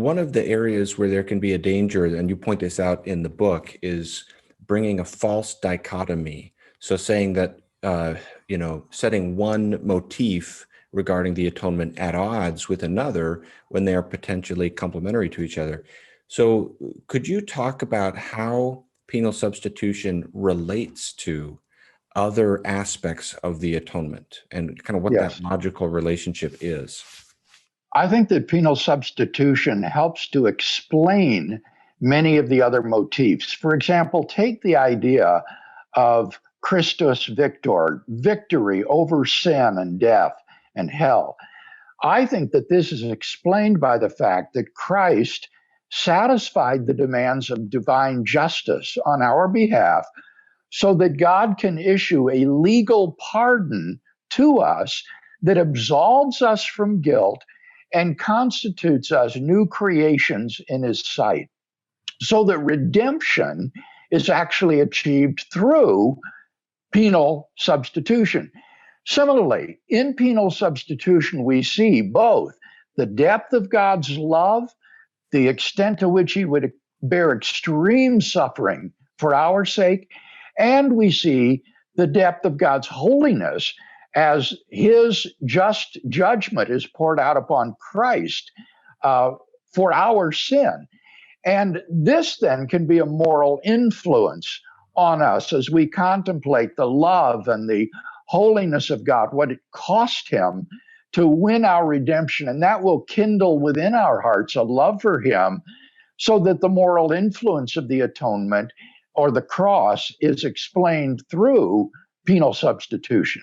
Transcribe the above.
one of the areas where there can be a danger, and you point this out in the book, is bringing a false dichotomy. So saying that, setting one motif regarding the atonement at odds with another when they are potentially complementary to each other. So could you talk about how penal substitution relates to other aspects of the atonement and kind of what that Yes. logical relationship is? I think that penal substitution helps to explain many of the other motifs. For example, take the idea of Christus Victor, victory over sin and death and hell. I think that this is explained by the fact that Christ satisfied the demands of divine justice on our behalf so that God can issue a legal pardon to us that absolves us from guilt and constitutes us new creations in his sight. So that redemption is actually achieved through penal substitution. Similarly, in penal substitution, we see both the depth of God's love, the extent to which he would bear extreme suffering for our sake, and we see the depth of God's holiness as his just judgment is poured out upon Christ for our sin. And this then can be a moral influence on us as we contemplate the love and the holiness of God, what it cost him to win our redemption. And that will kindle within our hearts a love for him so that the moral influence of the atonement or the cross is explained through penal substitution.